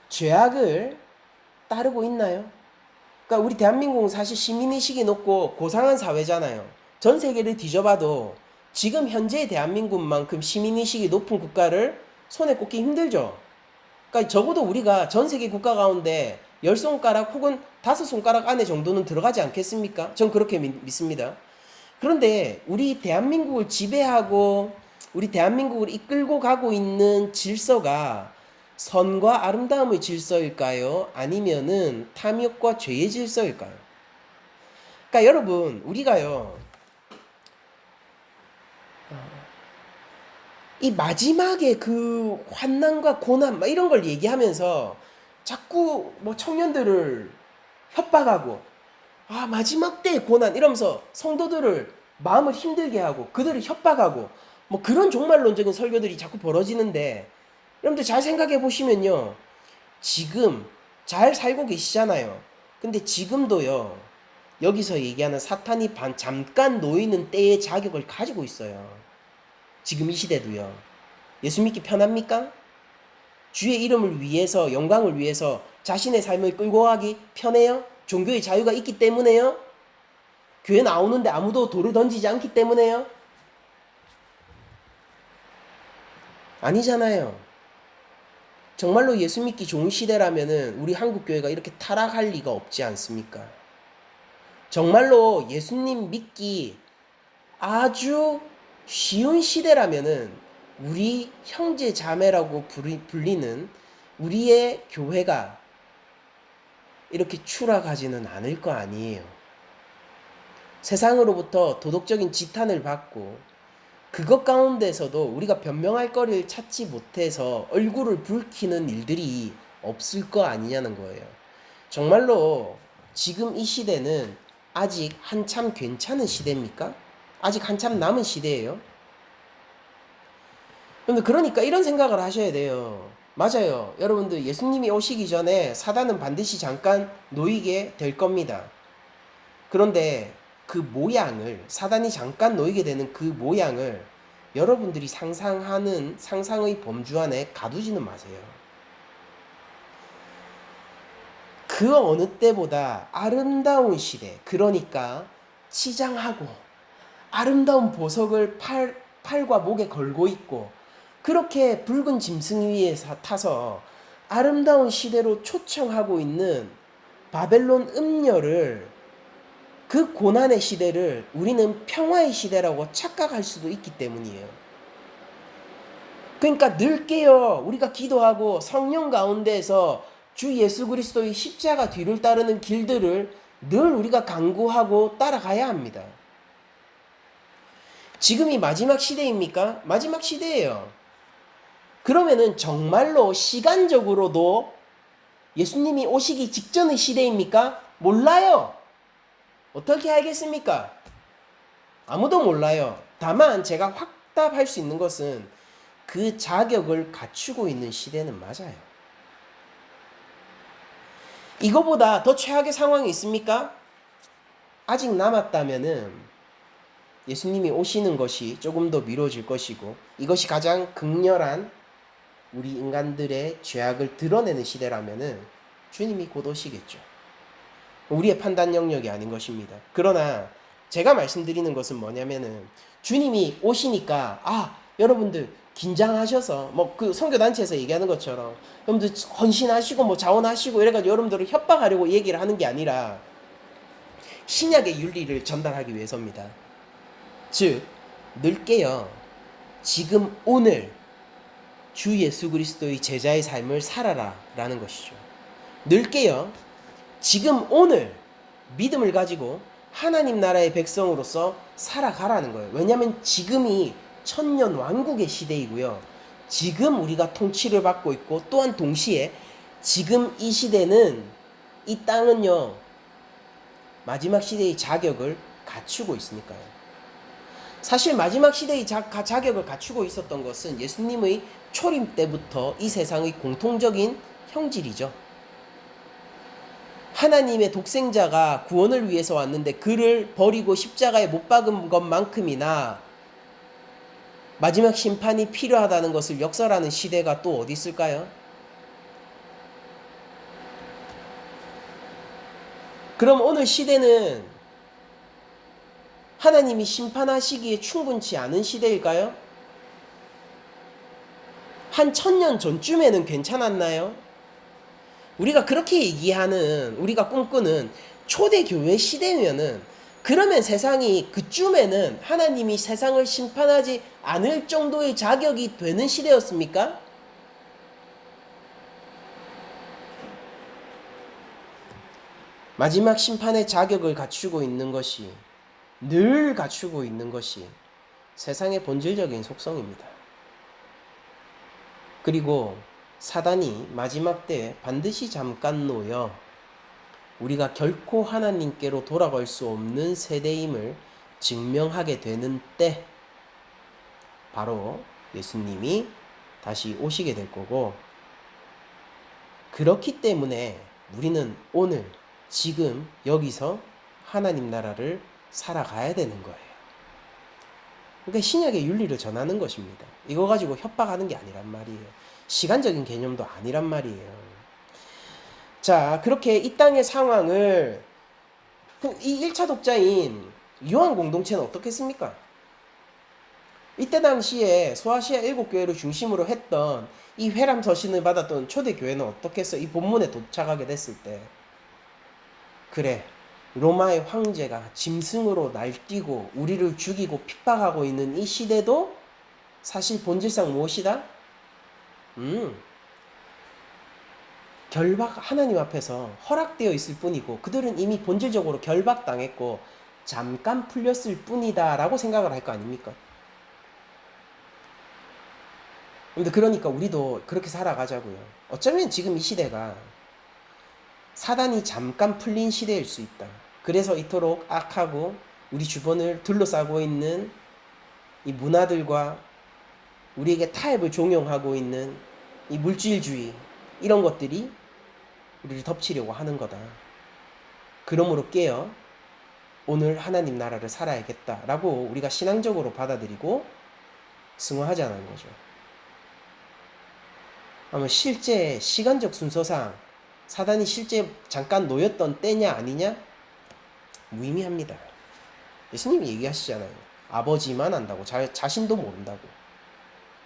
죄악을 따르고 있나요? 그러니까 우리 대한민국은 사실 시민의식이 높고 고상한 사회잖아요. 전 세계를 뒤져봐도 지금 현재의 대한민국만큼 시민의식이 높은 국가를 손에 꼽기 힘들죠. 그러니까 적어도 우리가 전 세계 국가 가운데 10손가락 혹은 5손가락 안에 정도는 들어가지 않겠습니까? 전 그렇게 믿습니다. 그런데 우리 대한민국을 지배하고 우리 대한민국을 이끌고 가고 있는 질서가 선과 아름다움의 질서일까요? 아니면은 탐욕과 죄의 질서일까요? 그러니까 여러분, 우리가요, 이 마지막에 그 환난과 고난 막 이런 걸 얘기하면서 자꾸 뭐 청년들을 협박하고, 마지막 때의 고난 이러면서 성도들을 마음을 힘들게 하고 그들을 협박하고 뭐 그런 종말론적인 설교들이 자꾸 벌어지는데, 여러분들 잘 생각해 보시면요, 지금 잘 살고 계시잖아요. 근데 지금도요, 여기서 얘기하는 사탄이 잠깐 놓이는 때의 자격을 가지고 있어요. 지금 이 시대도요. 예수 믿기 편합니까? 주의 이름을 위해서, 영광을 위해서 자신의 삶을 끌고 가기 편해요? 종교의 자유가 있기 때문에요? 교회 나오는데 아무도 돌을 던지지 않기 때문에요? 아니잖아요. 정말로 예수 믿기 좋은 시대라면은 우리 한국 교회가 이렇게 타락할 리가 없지 않습니까? 정말로 예수님 믿기 아주 쉬운 시대라면은 우리 형제 자매라고 불리는 우리의 교회가 이렇게 추락하지는 않을 거 아니에요. 세상으로부터 도덕적인 지탄을 받고 그것 가운데서도 우리가 변명할 거리를 찾지 못해서 얼굴을 붉히는 일들이 없을 거 아니냐는 거예요. 정말로 지금 이 시대는 아직 한참 괜찮은 시대입니까? 아직 한참 남은 시대예요. 그러니까 이런 생각을 하셔야 돼요. 맞아요. 여러분들, 예수님이 오시기 전에 사단은 반드시 잠깐 놓이게 될 겁니다. 그런데 그 모양을, 사단이 잠깐 놓이게 되는 그 모양을 여러분들이 상상하는 상상의 범주 안에 가두지는 마세요. 그 어느 때보다 아름다운 시대, 그러니까 치장하고 아름다운 보석을 팔과 목에 걸고 있고 그렇게 붉은 짐승 위에 타서 아름다운 시대로 초청하고 있는 바벨론 음녀를, 그 고난의 시대를 우리는 평화의 시대라고 착각할 수도 있기 때문이에요. 그러니까 늘 깨어 우리가 기도하고 성령 가운데에서 주 예수 그리스도의 십자가 뒤를 따르는 길들을 늘 우리가 강구하고 따라가야 합니다. 지금이 마지막 시대입니까? 마지막 시대예요. 그러면은 정말로 시간적으로도 예수님이 오시기 직전의 시대입니까? 몰라요. 어떻게 알겠습니까? 아무도 몰라요. 다만 제가 확답할 수 있는 것은 그 자격을 갖추고 있는 시대는 맞아요. 이거보다 더 최악의 상황이 있습니까? 아직 남았다면은 예수님이 오시는 것이 조금 더 미뤄질 것이고, 이것이 가장 극렬한 우리 인간들의 죄악을 드러내는 시대라면은 주님이 곧 오시겠죠. 우리의 판단 영역이 아닌 것입니다. 그러나 제가 말씀드리는 것은 뭐냐면은, 주님이 오시니까 여러분들 긴장하셔서 뭐 그 선교단체에서 얘기하는 것처럼 여러분들 헌신하시고 뭐 자원하시고 이래가지고 여러분들을 협박하려고 얘기를 하는 게 아니라 신약의 윤리를 전달하기 위해서입니다. 즉 늙게요 지금 오늘 주 예수 그리스도의 제자의 삶을 살아라 라는 것이죠. 늙게요 지금 오늘 믿음을 가지고 하나님 나라의 백성으로서 살아가라는 거예요. 왜냐하면 지금이 천년 왕국의 시대이고요. 지금 우리가 통치를 받고 있고 또한 동시에 지금 이 시대는 이 땅은요 마지막 시대의 자격을 갖추고 있으니까요. 사실 마지막 시대의 자격을 갖추고 있었던 것은 예수님의 초림 때부터 이 세상의 공통적인 형질이죠. 하나님의 독생자가 구원을 위해서 왔는데 그를 버리고 십자가에 못 박은 것만큼이나 마지막 심판이 필요하다는 것을 역설하는 시대가 또 어디 있을까요? 그럼 오늘 시대는 하나님이 심판하시기에 충분치 않은 시대일까요? 한 1000년 전쯤에는 괜찮았나요? 우리가 그렇게 얘기하는, 우리가 꿈꾸는 초대교회 시대면은 그러면 세상이 그쯤에는 하나님이 세상을 심판하지 않을 정도의 자격이 되는 시대였습니까? 마지막 심판의 자격을 갖추고 있는 것이 늘 갖추고 있는 것이 세상의 본질적인 속성입니다. 그리고 사단이 마지막 때에 반드시 잠깐 놓여 우리가 결코 하나님께로 돌아갈 수 없는 세대임을 증명하게 되는 때 바로 예수님이 다시 오시게 될 거고, 그렇기 때문에 우리는 오늘 지금 여기서 하나님 나라를 살아가야 되는 거예요. 그러니까 신약의 윤리를 전하는 것입니다. 이거 가지고 협박하는 게 아니란 말이에요. 시간적인 개념도 아니란 말이에요. 자, 그렇게 이 땅의 상황을 이 1차 독자인 요한 공동체는 어떻게 했습니까? 이때 당시에 소아시아 7교회를 중심으로 했던 이 회람 서신을 받았던 초대교회는 어떻게 했어? 이 본문에 도착하게 됐을 때 그래, 로마의 황제가 짐승으로 날뛰고 우리를 죽이고 핍박하고 있는 이 시대도 사실 본질상 무엇이다? 결박, 하나님 앞에서 허락되어 있을 뿐이고 그들은 이미 본질적으로 결박당했고 잠깐 풀렸을 뿐이다 라고 생각을 할 거 아닙니까? 근데 그러니까 우리도 그렇게 살아가자고요. 어쩌면 지금 이 시대가 사단이 잠깐 풀린 시대일 수 있다. 그래서 이토록 악하고 우리 주변을 둘러싸고 있는 이 문화들과 우리에게 타협을 종용하고 있는 이 물질주의, 이런 것들이 우리를 덮치려고 하는 거다. 그러므로 깨어 오늘 하나님 나라를 살아야겠다라고 우리가 신앙적으로 받아들이고 승화하자는 거죠. 아마 실제 시간적 순서상 사단이 실제 잠깐 놓였던 때냐 아니냐? 무의미합니다. 예수님이 얘기하시잖아요. 아버지만 안다고, 자신도 모른다고.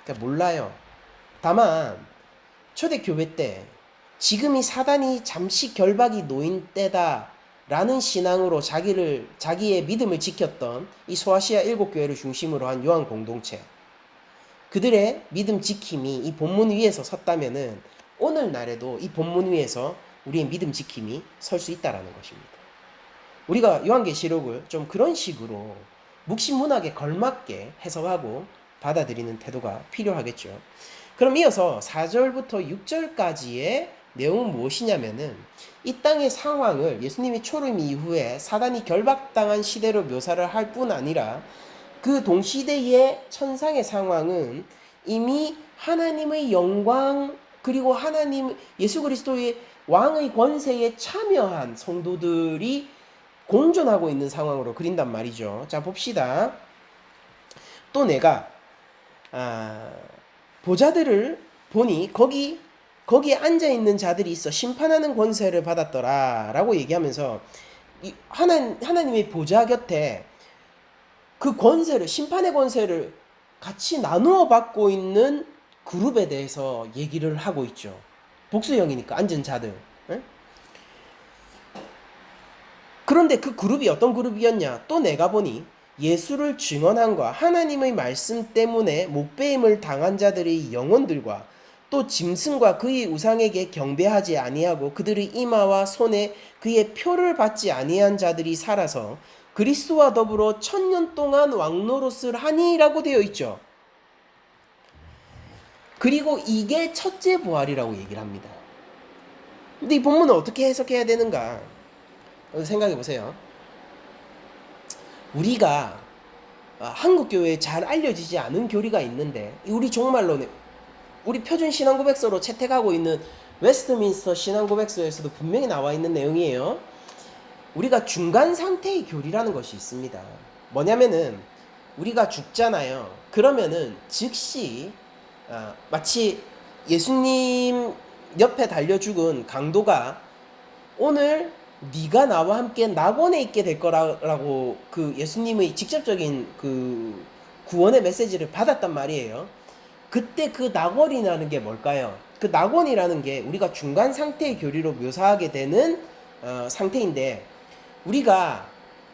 그러니까 몰라요. 다만 초대교회 때 지금이 사단이 잠시 결박이 놓인 때다 라는 신앙으로 자기의 믿음을 지켰던 이 소아시아 7교회를 중심으로 한 요한 공동체, 그들의 믿음 지킴이 이 본문 위에서 섰다면은 오늘날에도 이 본문 위에서 우리의 믿음 지킴이 설 수 있다라는 것입니다. 우리가 요한계시록을 좀 그런 식으로 묵신문학에 걸맞게 해석하고 받아들이는 태도가 필요하겠죠. 그럼 이어서 4절부터 6절까지의 내용은 무엇이냐면은 이 땅의 상황을 예수님이 초림 이후에 사단이 결박당한 시대로 묘사를 할 뿐 아니라 그 동시대의 천상의 상황은 이미 하나님의 영광 그리고 하나님 예수 그리스도의 왕의 권세에 참여한 성도들이 공존하고 있는 상황으로 그린단 말이죠. 자, 봅시다. 또 내가 보좌들을 보니 거기에 앉아있는 자들이 있어 심판하는 권세를 받았더라 라고 얘기하면서 하나님의 보좌 곁에 그 권세를, 심판의 권세를 같이 나누어 받고 있는 그룹에 대해서 얘기를 하고 있죠. 복수형이니까 앉은 자들. 예? 그런데 그 그룹이 어떤 그룹이었냐? 또 내가 보니 예수를 증언함과 하나님의 말씀 때문에 못배임을 당한 자들의 영혼들과 또 짐승과 그의 우상에게 경배하지 아니하고 그들의 이마와 손에 그의 표를 받지 아니한 자들이 살아서 그리스도와 더불어 1000년 동안 왕노릇을 하니라고 되어 있죠. 그리고 이게 첫째 부활이라고 얘기를 합니다. 근데 이 본문을 어떻게 해석해야 되는가? 생각해 보세요. 우리가 한국 교회에 잘 알려지지 않은 교리가 있는데 우리 종말론에 우리 표준 신앙고백서로 채택하고 있는 웨스트민스터 신앙고백서에서도 분명히 나와 있는 내용이에요. 우리가 중간 상태의 교리라는 것이 있습니다. 뭐냐면은 우리가 죽잖아요. 그러면은 즉시 마치 예수님 옆에 달려 죽은 강도가 오늘 네가 나와 함께 낙원에 있게 될 거라고 그 예수님의 직접적인 그 구원의 메시지를 받았단 말이에요. 그때 그 낙원이라는 게 뭘까요? 그 낙원이라는 게 우리가 중간 상태의 교리로 묘사하게 되는 상태인데 우리가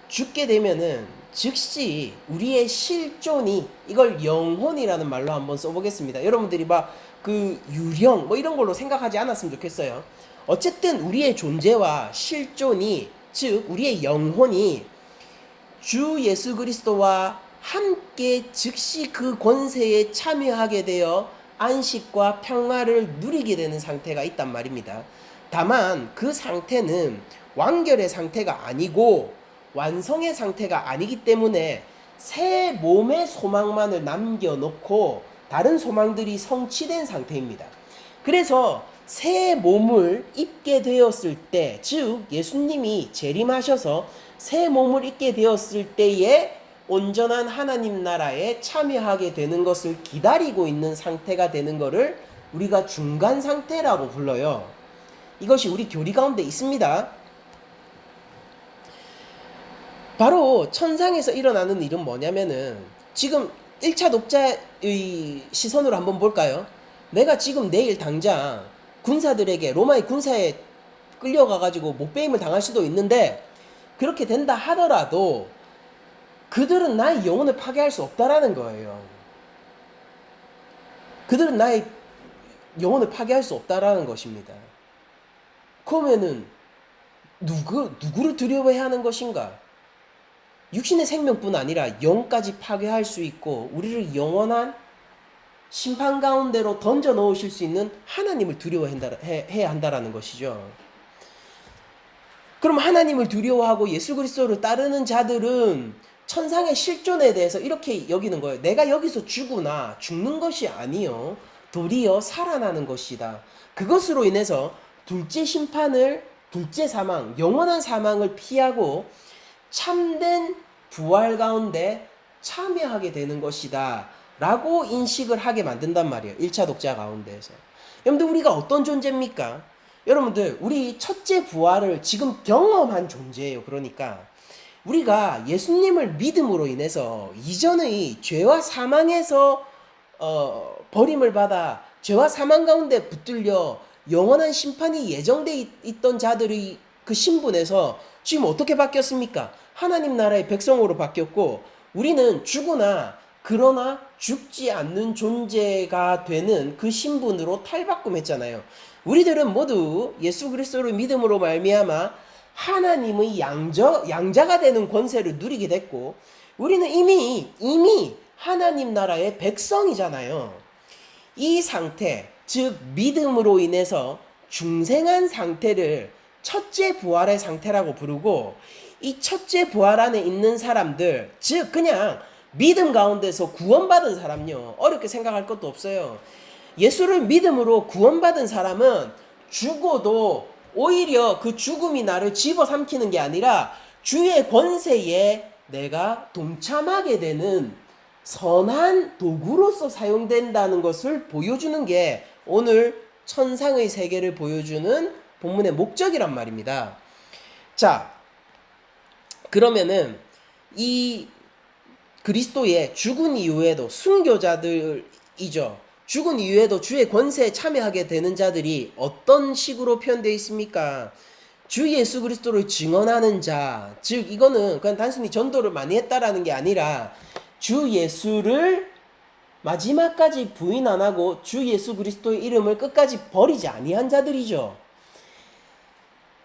죽게 되면은 즉시 우리의 실존이 이걸 영혼이라는 말로 한번 써보겠습니다. 여러분들이 막 그 유령 뭐 이런 걸로 생각하지 않았으면 좋겠어요. 어쨌든 우리의 존재와 실존이 즉 우리의 영혼이 주 예수 그리스도와 함께 즉시 그 권세에 참여하게 되어 안식과 평화를 누리게 되는 상태가 있단 말입니다. 다만 그 상태는 완결의 상태가 아니고 완성의 상태가 아니기 때문에 새 몸의 소망만을 남겨놓고 다른 소망들이 성취된 상태입니다. 그래서 새 몸을 입게 되었을 때, 즉 예수님이 재림하셔서 새 몸을 입게 되었을 때에 온전한 하나님 나라에 참여하게 되는 것을 기다리고 있는 상태가 되는 것을 우리가 중간 상태라고 불러요. 이것이 우리 교리 가운데 있습니다. 바로 천상에서 일어나는 일은 뭐냐면은 지금 1차 독자의 시선으로 한번 볼까요? 내가 지금 내일 당장 군사들에게 로마의 군사에 끌려가가지고 목배임을 당할 수도 있는데 그렇게 된다 하더라도 그들은 나의 영혼을 파괴할 수 없다라는 거예요. 그들은 나의 영혼을 파괴할 수 없다라는 것입니다. 그러면은 누구를 두려워해야 하는 것인가? 육신의 생명뿐 아니라 영까지 파괴할 수 있고 우리를 심판 가운데로 던져 넣으실 수 있는 하나님을 두려워해야 한다라는 것이죠. 그럼 하나님을 두려워하고 예수 그리스도를 따르는 자들은 천상의 실존에 대해서 이렇게 여기는 거예요. 내가 여기서 죽는 것이 아니요 도리어 살아나는 것이다. 그것으로 인해서 둘째 사망, 영원한 사망을 피하고 참된 부활 가운데 참여하게 되는 것이다 라고 인식을 하게 만든단 말이에요. 1차 독자 가운데에서. 여러분들 우리가 어떤 존재입니까? 여러분들 우리 첫째 부활을 지금 경험한 존재예요. 그러니까 우리가 예수님을 믿음으로 인해서 이전의 죄와 사망에서 버림을 받아 죄와 사망 가운데 붙들려 영원한 심판이 예정돼 있던 자들의 그 신분에서 지금 어떻게 바뀌었습니까? 하나님 나라의 백성으로 바뀌었고 우리는 그러나 죽지 않는 존재가 되는 그 신분으로 탈바꿈했잖아요. 우리들은 모두 예수 그리스도를 믿음으로 말미암아 하나님의 양자가 되는 권세를 누리게 됐고 우리는 이미 하나님 나라의 백성이잖아요. 이 상태, 즉 믿음으로 인해서 중생한 상태를 첫째 부활의 상태라고 부르고 이 첫째 부활 안에 있는 사람들, 즉 그냥 믿음 가운데서 구원받은 사람요. 어렵게 생각할 것도 없어요. 예수를 믿음으로 구원받은 사람은 죽어도 오히려 그 죽음이 나를 집어삼키는 게 아니라 주의 권세에 내가 동참하게 되는 선한 도구로서 사용된다는 것을 보여주는 게 오늘 천상의 세계를 보여주는 본문의 목적이란 말입니다. 자, 그러면은 이 그리스도의 죽은 이후에도 순교자들이죠. 죽은 이후에도 주의 권세에 참여하게 되는 자들이 어떤 식으로 표현되어 있습니까? 주 예수 그리스도를 증언하는 자, 즉 이거는 그냥 단순히 전도를 많이 했다라는 게 아니라 주 예수를 마지막까지 부인 안 하고 주 예수 그리스도의 이름을 끝까지 버리지 아니한 자들이죠.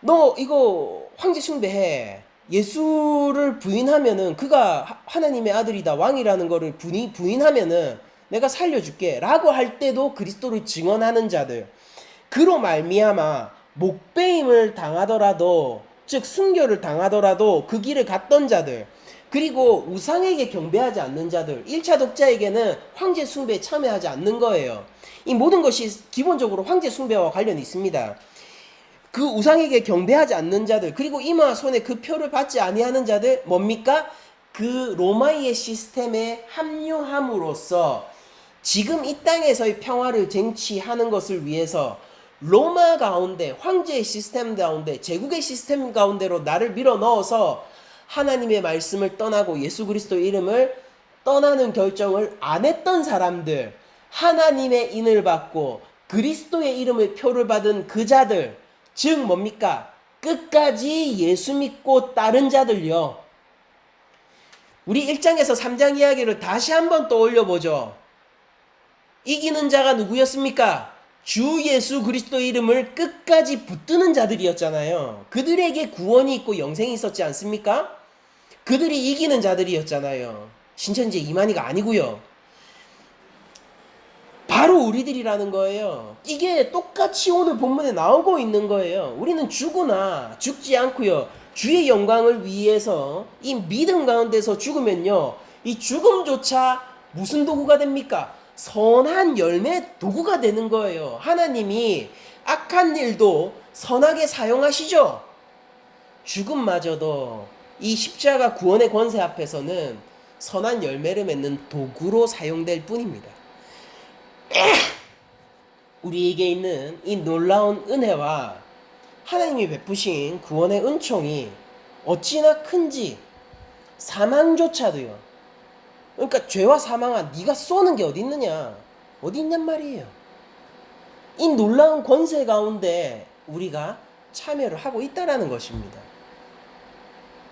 너 이거 황제 숭배해. 예수를 부인하면은 그가 하나님의 아들이다, 왕이라는 거를 부인하면은 내가 살려줄게 라고 할 때도 그리스도를 증언하는 자들, 그로 말미암아 목배임을 당하더라도, 즉 순교를 당하더라도 그 길을 갔던 자들, 그리고 우상에게 경배하지 않는 자들, 1차 독자에게는 황제 숭배에 참여하지 않는 거예요. 이 모든 것이 기본적으로 황제 숭배와 관련이 있습니다. 그 우상에게 경배하지 않는 자들, 그리고 이마 손에 그 표를 받지 아니하는 자들, 뭡니까? 그 로마의 시스템에 합류함으로써 지금 이 땅에서의 평화를 쟁취하는 것을 위해서 로마 가운데, 황제의 시스템 가운데, 제국의 시스템 가운데로 나를 밀어 넣어서 하나님의 말씀을 떠나고 예수 그리스도의 이름을 떠나는 결정을 안 했던 사람들, 하나님의 인을 받고 그리스도의 이름의 표를 받은 그 자들, 즉 뭡니까? 끝까지 예수 믿고 따른 자들요. 우리 1장에서 3장 이야기를 다시 한번 떠올려 보죠. 이기는 자가 누구였습니까? 주 예수 그리스도의 이름을 끝까지 붙드는 자들이었잖아요. 그들에게 구원이 있고 영생이 있었지 않습니까? 그들이 이기는 자들이었잖아요. 신천지 이만희가 아니고요. 바로 우리들이라는 거예요. 이게 똑같이 오늘 본문에 나오고 있는 거예요. 우리는 죽으나 죽지 않고요, 주의 영광을 위해서 이 믿음 가운데서 죽으면요, 이 죽음조차 무슨 도구가 됩니까? 선한 열매 도구가 되는 거예요. 하나님이 악한 일도 선하게 사용하시죠. 죽음마저도 이 십자가 구원의 권세 앞에서는 선한 열매를 맺는 도구로 사용될 뿐입니다. 우리에게 있는 이 놀라운 은혜와 하나님이 베푸신 구원의 은총이 어찌나 큰지, 사망조차도요, 그러니까 죄와 사망아 네가 쏘는 게 어디 있느냐, 어디 있냔 말이에요. 이 놀라운 권세 가운데 우리가 참여를 하고 있다라는 것입니다.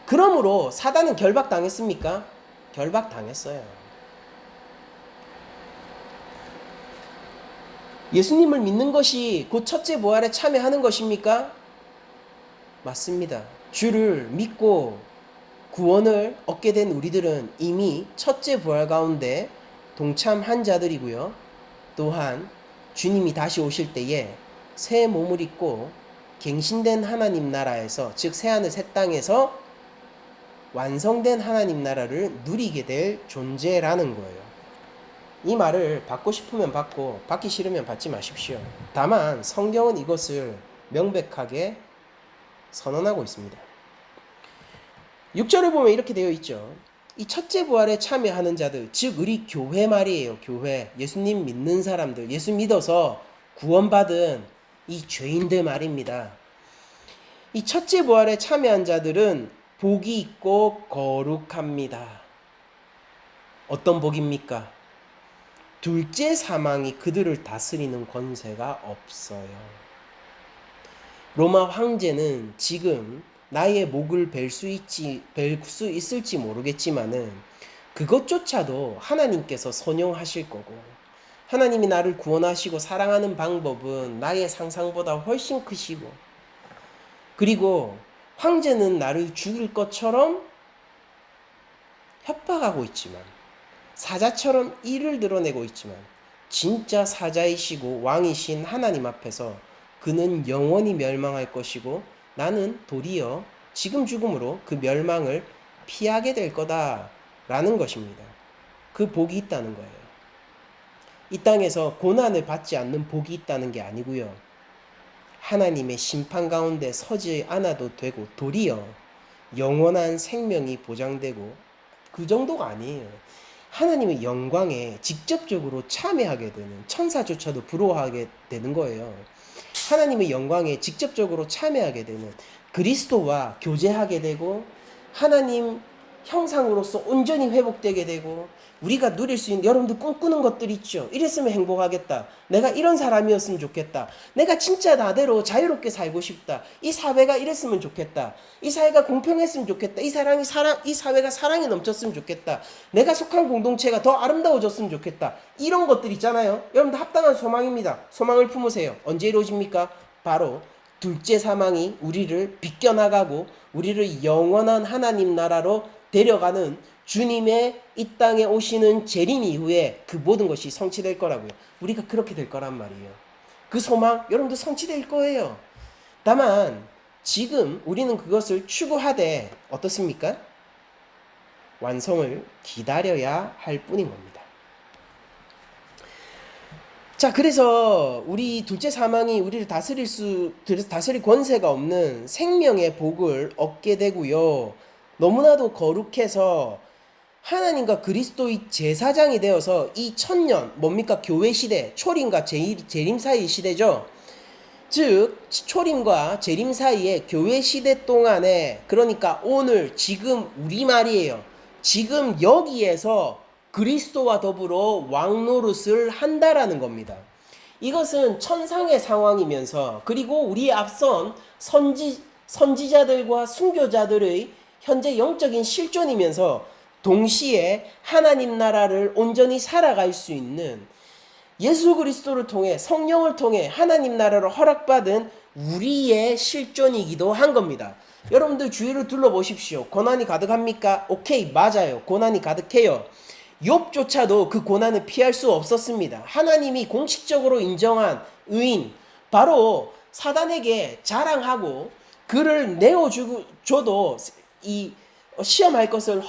그러므로 사단은 결박당했습니까? 결박당했어요. 예수님을 믿는 것이 곧 첫째 부활에 참여하는 것입니까? 맞습니다. 주를 믿고 구원을 얻게 된 우리들은 이미 첫째 부활 가운데 동참한 자들이고요. 또한 주님이 다시 오실 때에 새 몸을 입고 갱신된 하나님 나라에서, 즉 새하늘 새 땅에서 완성된 하나님 나라를 누리게 될 존재라는 거예요. 이 말을 받고 싶으면 받고 받기 싫으면 받지 마십시오. 다만 성경은 이것을 명백하게 선언하고 있습니다. 6절을 보면 이렇게 되어 있죠. 이 첫째 부활에 참여하는 자들, 즉 우리 교회 말이에요. 교회, 예수님 믿는 사람들, 예수 믿어서 구원받은 이 죄인들 말입니다. 이 첫째 부활에 참여한 자들은 복이 있고 거룩합니다. 어떤 복입니까? 둘째 사망이 그들을 다스리는 권세가 없어요. 로마 황제는 지금 나의 목을 벨 수 있을지 모르겠지만은 그것조차도 하나님께서 선용하실 거고, 하나님이 나를 구원하시고 사랑하는 방법은 나의 상상보다 훨씬 크시고, 그리고 황제는 나를 죽일 것처럼 협박하고 있지만, 사자처럼 이를 드러내고 있지만, 진짜 사자이시고 왕이신 하나님 앞에서 그는 영원히 멸망할 것이고 나는 도리어 지금 죽음으로 그 멸망을 피하게 될 거다라는 것입니다. 그 복이 있다는 거예요. 이 땅에서 고난을 받지 않는 복이 있다는 게 아니고요, 하나님의 심판 가운데 서지 않아도 되고 도리어 영원한 생명이 보장되고, 그 정도가 아니에요. 하나님의 영광에 직접적으로 참여하게 되는, 천사조차도 부러워하게 되는 거예요. 하나님의 영광에 직접적으로 참여하게 되는, 그리스도와 교제하게 되고 하나님 형상으로서 온전히 회복되게 되고 우리가 누릴 수 있는 여러분들 꿈꾸는 것들 있죠. 이랬으면 행복하겠다. 내가 이런 사람이었으면 좋겠다. 내가 진짜 나대로 자유롭게 살고 싶다. 이 사회가 이랬으면 좋겠다. 이 사회가 공평했으면 좋겠다. 이 사회가 사랑이 넘쳤으면 좋겠다. 내가 속한 공동체가 더 아름다워졌으면 좋겠다. 이런 것들 있잖아요. 여러분들 합당한 소망입니다. 소망을 품으세요. 언제 이루어집니까? 바로 둘째 사망이 우리를 비껴나가고 우리를 영원한 하나님 나라로 데려가는 주님의 이 땅에 오시는 재림 이후에 그 모든 것이 성취될 거라고요. 우리가 그렇게 될 거란 말이에요. 그 소망 여러분들 성취될 거예요. 다만 지금 우리는 그것을 추구하되 어떻습니까? 완성을 기다려야 할 뿐인 겁니다. 자, 그래서 우리 둘째 사망이 우리를 다스릴 권세가 없는 생명의 복을 얻게 되고요. 너무나도 거룩해서 하나님과 그리스도의 제사장이 되어서 이 천년, 뭡니까? 교회 시대, 초림과 재림 사이의 시대죠. 즉, 초림과 재림 사이의 교회 시대 동안에, 그러니까 오늘, 지금 우리 말이에요. 지금 여기에서 그리스도와 더불어 왕 노릇을 한다라는 겁니다. 이것은 천상의 상황이면서 그리고 우리 앞선 선지자들과 순교자들의 현재 영적인 실존이면서 동시에 하나님 나라를 온전히 살아갈 수 있는 예수 그리스도를 통해 성령을 통해 하나님 나라를 허락받은 우리의 실존이기도 한 겁니다. 여러분들 주위를 둘러보십시오. 고난이 가득합니까? 오케이, 맞아요. 고난이 가득해요. 욥조차도 그 고난을 피할 수 없었습니다. 하나님이 공식적으로 인정한 의인, 바로 사단에게 자랑하고 그를 내어줘도 이 시험할 것을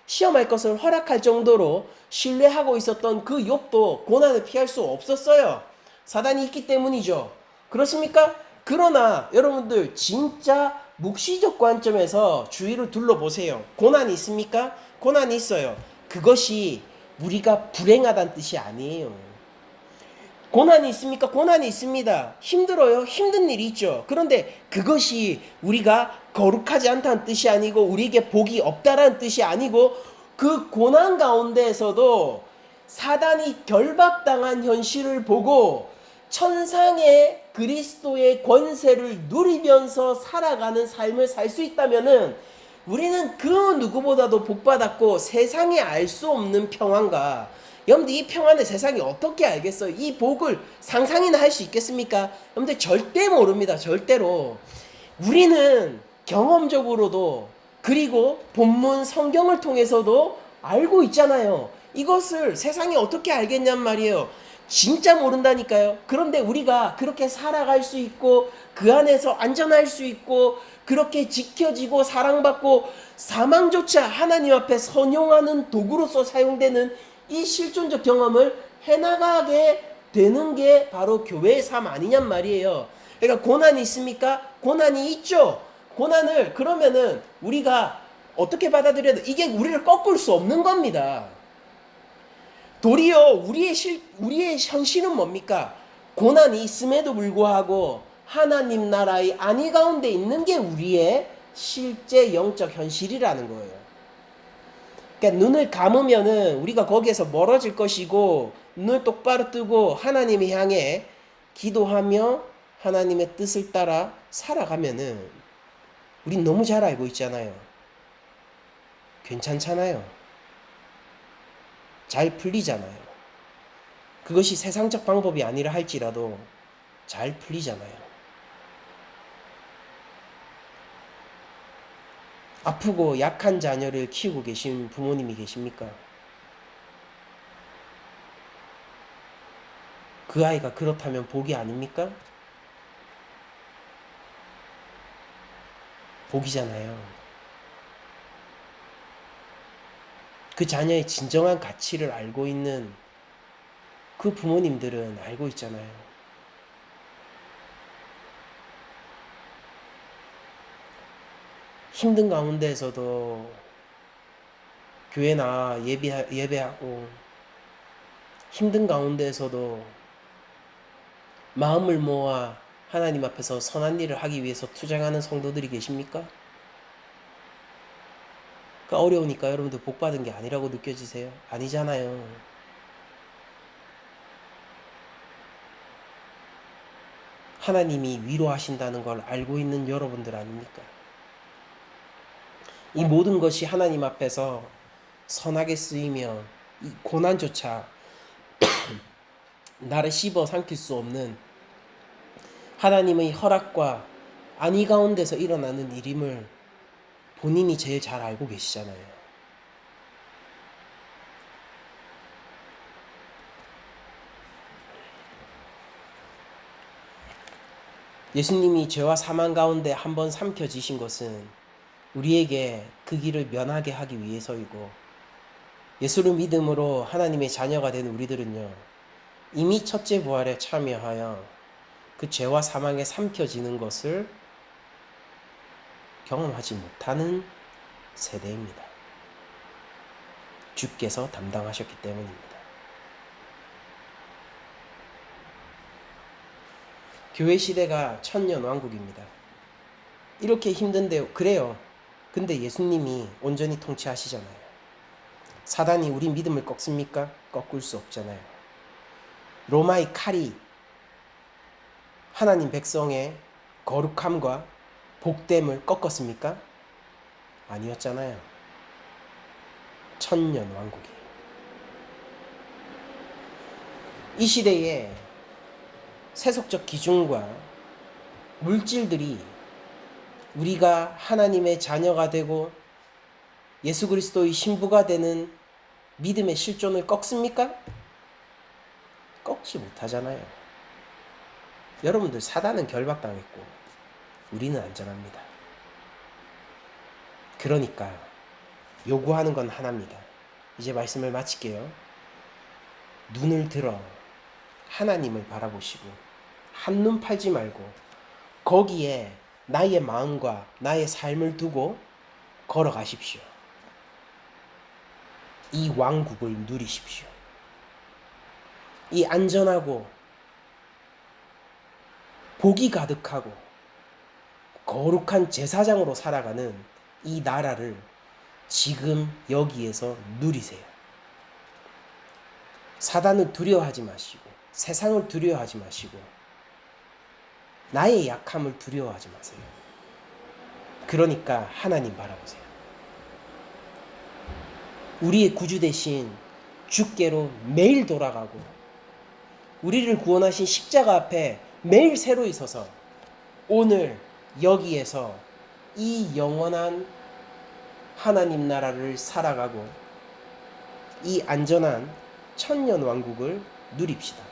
시험할 것을 허락할 정도로 신뢰하고 있었던 그 욥도 고난을 피할 수 없었어요. 사단이 있기 때문이죠. 그렇습니까? 그러나 여러분들 진짜 묵시적 관점에서 주위를 둘러보세요. 고난이 있습니까? 고난이 있어요. 그것이 우리가 불행하다는 뜻이 아니에요. 고난이 있습니까? 고난이 있습니다. 힘들어요? 힘든 일이 있죠. 그런데 그것이 우리가 거룩하지 않다는 뜻이 아니고 우리에게 복이 없다라는 뜻이 아니고 그 고난 가운데에서도 사단이 결박당한 현실을 보고 천상의 그리스도의 권세를 누리면서 살아가는 삶을 살 수 있다면은 우리는 그 누구보다도 복받았고 세상에 알 수 없는 평안과 여러분들 이 평안을 세상이 어떻게 알겠어요? 이 복을 상상이나 할 수 있겠습니까? 여러분들 절대 모릅니다. 절대로. 우리는 경험적으로도 그리고 본문 성경을 통해서도 알고 있잖아요. 이것을 세상이 어떻게 알겠냔 말이에요. 진짜 모른다니까요. 그런데 우리가 그렇게 살아갈 수 있고 그 안에서 안전할 수 있고 그렇게 지켜지고 사랑받고 사망조차 하나님 앞에 선용하는 도구로서 사용되는 이 실존적 경험을 해나가게 되는 게 바로 교회의 삶 아니냔 말이에요. 그러니까 고난이 있습니까? 고난이 있죠. 고난을 그러면은 우리가 어떻게 받아들여야 돼? 이게 우리를 꺾을 수 없는 겁니다. 도리어 우리의 현실은 뭡니까? 고난이 있음에도 불구하고 하나님 나라의 안위 가운데 있는 게 우리의 실제 영적 현실이라는 거예요. 그러니까 눈을 감으면은 우리가 거기에서 멀어질 것이고 눈을 똑바로 뜨고 하나님을 향해 기도하며 하나님의 뜻을 따라 살아가면은 우린 너무 잘 알고 있잖아요. 괜찮잖아요. 잘 풀리잖아요. 그것이 세상적 방법이 아니라 할지라도 잘 풀리잖아요. 아프고 약한 자녀를 키우고 계신 부모님이 계십니까? 그 아이가 그렇다면 복이 아닙니까? 복이잖아요. 그 자녀의 진정한 가치를 알고 있는 그 부모님들은 알고 있잖아요. 힘든 가운데에서도 교회나 예배하고 힘든 가운데에서도 마음을 모아 하나님 앞에서 선한 일을 하기 위해서 투쟁하는 성도들이 계십니까? 그 어려우니까 여러분들 복 받은 게 아니라고 느껴지세요? 아니잖아요. 하나님이 위로하신다는 걸 알고 있는 여러분들 아닙니까? 이 모든 것이 하나님 앞에서 선하게 쓰이며 이 고난조차 나를 씹어 삼킬 수 없는 하나님의 허락과 안위 가운데서 일어나는 일임을 본인이 제일 잘 알고 계시잖아요. 예수님이 죄와 사망 가운데 한번 삼켜지신 것은 우리에게 그 길을 면하게 하기 위해서이고, 예수를 믿음으로 하나님의 자녀가 된 우리들은요, 이미 첫째 부활에 참여하여 그 죄와 사망에 삼켜지는 것을 경험하지 못하는 세대입니다. 주께서 담당하셨기 때문입니다. 교회 시대가 천년왕국입니다. 이렇게 힘든데 그래요. 근데 예수님이 온전히 통치하시잖아요. 사단이 우리 믿음을 꺾습니까? 꺾을 수 없잖아요. 로마의 칼이 하나님 백성의 거룩함과 복됨을 꺾었습니까? 아니었잖아요. 천년왕국이. 이 시대에 세속적 기준과 물질들이 우리가 하나님의 자녀가 되고 예수 그리스도의 신부가 되는 믿음의 실존을 꺾습니까? 꺾지 못하잖아요. 여러분들 사단은 결박당했고 우리는 안전합니다. 그러니까 요구하는 건 하나입니다. 이제 말씀을 마칠게요. 눈을 들어 하나님을 바라보시고 한눈 팔지 말고 거기에 나의 마음과 나의 삶을 두고 걸어가십시오. 이 왕국을 누리십시오. 이 안전하고 복이 가득하고 거룩한 제사장으로 살아가는 이 나라를 지금 여기에서 누리세요. 사단을 두려워하지 마시고 세상을 두려워하지 마시고 나의 약함을 두려워하지 마세요. 그러니까 하나님 바라보세요. 우리의 구주 대신 주께로 매일 돌아가고 우리를 구원하신 십자가 앞에 매일 새로 있어서 오늘 여기에서 이 영원한 하나님 나라를 살아가고 이 안전한 천년 왕국을 누립시다.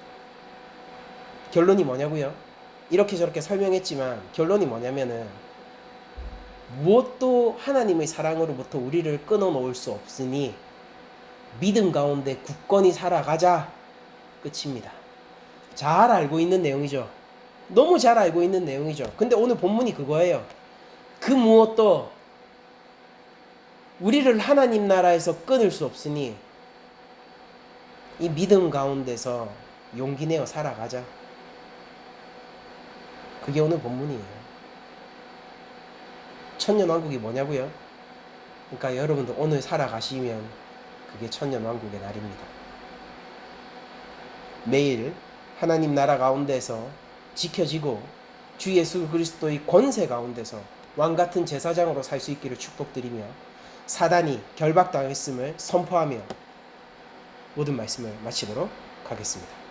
결론이 뭐냐고요? 이렇게 저렇게 설명했지만 결론이 뭐냐면은 무엇도 하나님의 사랑으로부터 우리를 끊어놓을 수 없으니 믿음 가운데 굳건히 살아가자. 끝입니다. 잘 알고 있는 내용이죠. 너무 잘 알고 있는 내용이죠. 근데 오늘 본문이 그거예요. 그 무엇도 우리를 하나님 나라에서 끊을 수 없으니 이 믿음 가운데서 용기 내어 살아가자. 그게 오늘 본문이에요. 천년왕국이 뭐냐고요? 그러니까 여러분들 오늘 살아가시면 그게 천년왕국의 날입니다. 매일 하나님 나라 가운데서 지켜지고 주 예수 그리스도의 권세 가운데서 왕같은 제사장으로 살 수 있기를 축복드리며 사단이 결박당했음을 선포하며 모든 말씀을 마치도록 하겠습니다.